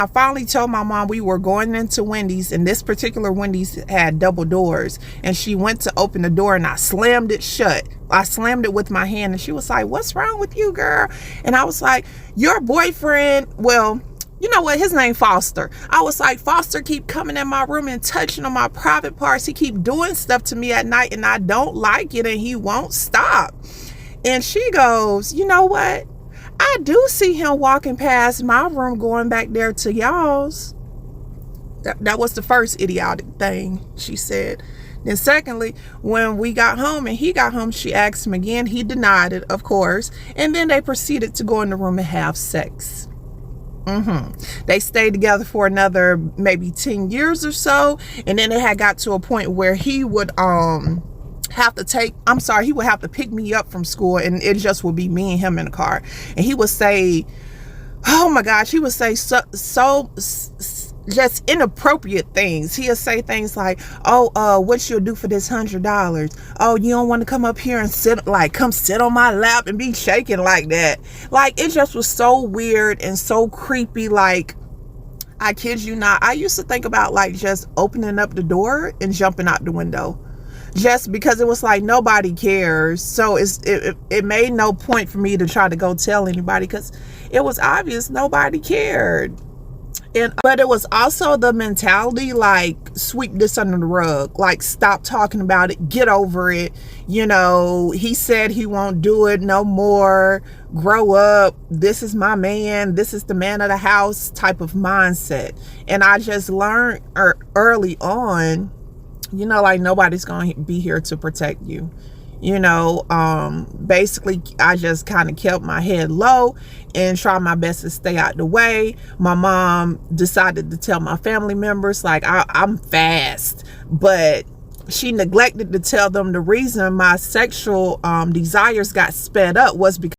I finally told my mom we were going into Wendy's, and this particular Wendy's had double doors. And she went to open the door, and I slammed it shut. I slammed it with my hand, and she was like, "What's wrong with you, girl?" And I was like, "Your boyfriend, well, you know what? His name Foster." I was like, "Foster keep coming in my room and touching on my private parts. He keep doing stuff to me at night, and I don't like it, and he won't stop." And she goes, "You know what? I do see him walking past my room going back there to y'all's." That was the first idiotic thing she said. Then secondly, when we got home and he got home, she asked him again. He denied it, of course. And then they proceeded to go in the room and have sex. They stayed together for another maybe 10 years or so. And then it had got to a point where he would he would have to pick me up from school, and it just would be me and him in the car. And he would say, oh my gosh, he would say just inappropriate things. He'll say things like, "Oh, what you'll do for this $100? Oh, you don't want to come up here and come sit on my lap and be shaking like that." Like, it just was so weird and so creepy. Like, I kid you not, I used to think about like just opening up the door and jumping out the window, just because it was like nobody cares. So it made no point for me to try to go tell anybody, because it was obvious nobody cared. But it was also the mentality, like, sweep this under the rug, like, stop talking about it, get over it. He said he won't do it no more, grow up, this is my man, this is the man of the house type of mindset. And I just learned early on, like, nobody's going to be here to protect you. Basically, I just kind of kept my head low and tried my best to stay out the way. My mom decided to tell my family members, like, I'm fast, but she neglected to tell them the reason my sexual desires got sped up was because.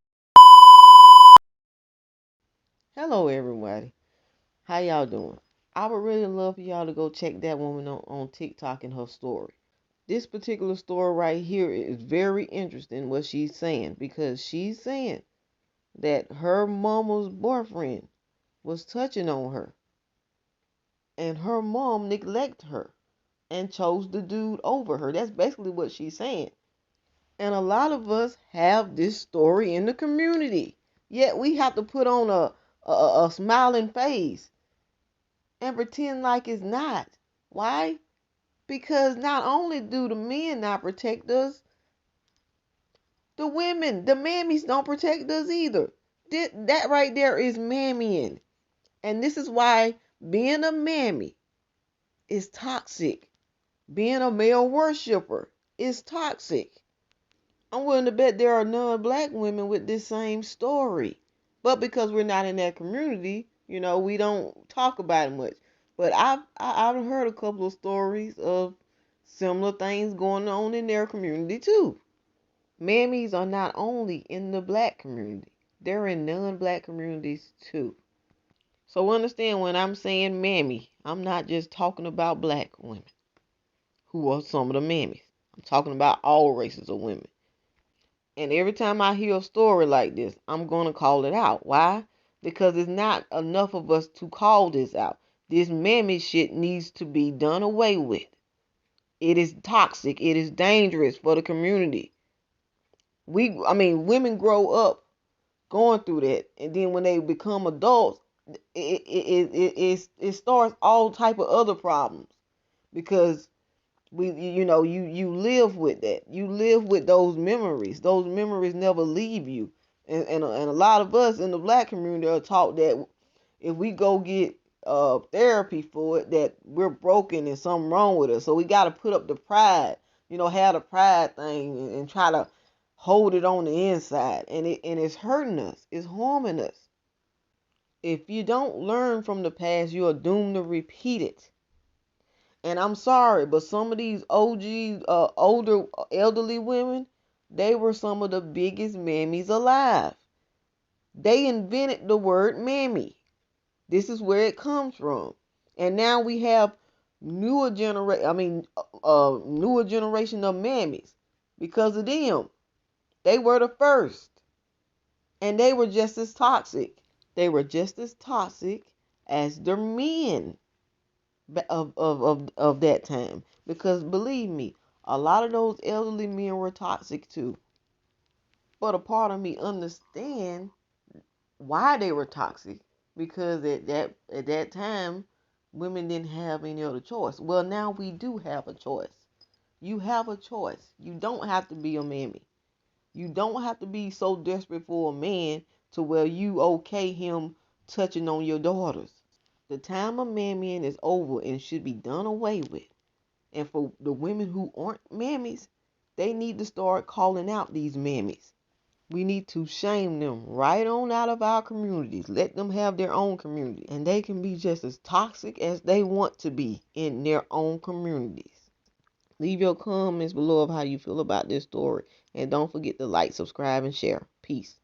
Hello, everybody. How y'all doing? I would really love for y'all to go check that woman on TikTok and her story. This particular story right here is very interesting what she's saying, because she's saying that her mama's boyfriend was touching on her and her mom neglected her and chose the dude over her. That's basically what she's saying. And a lot of us have this story in the community. Yet we have to put on a smiling face and pretend like it's not. Why? Because not only do the men not protect us, the women, the mammies don't protect us either. That right there is mammying. And this is why being a mammy is toxic. Being a male worshiper is toxic. I'm willing to bet there are non-black women with this same story. But because we're not in that community, we don't talk about it much. But I've heard a couple of stories of similar things going on in their community too. Mammies are not only in the black community, they're in non-black communities too. So understand, when I'm saying mammy, I'm not just talking about black women who are some of the mammies. I'm talking about all races of women. And every time I hear a story like this, I'm going to call it out. Why? Because it's not enough of us to call this out. This mammy shit needs to be done away with. It is toxic. It is dangerous for the community. Women grow up going through that, and then when they become adults, it starts all type of other problems, because you live with that. You live with those memories. Those memories never leave you. And a lot of us in the black community are taught that if we go get therapy for it, that we're broken and something wrong with us. So we got to put up the pride, have the pride thing, and try to hold it on the inside. And it's hurting us. It's harming us. If you don't learn from the past, you are doomed to repeat it. And I'm sorry, but some of these OG, older, elderly women, they were some of the biggest mammies alive. They invented the word mammy. This is where it comes from. And now we have newer generation of mammies because of them. They were the first, and they were just as toxic. They were just as toxic as the men of that time. Because believe me, a lot of those elderly men were toxic too. But a part of me understand why they were toxic, because at that time women didn't have any other choice. Well, now we do have a choice. You have a choice. You don't have to be a mammy. You don't have to be so desperate for a man to where you okay him touching on your daughters. The time of mammying is over and should be done away with. And for the women who aren't mammies, they need to start calling out these mammies. We need to shame them right on out of our communities. Let them have their own community. And they can be just as toxic as they want to be in their own communities. Leave your comments below of how you feel about this story. And don't forget to like, subscribe, and share. Peace.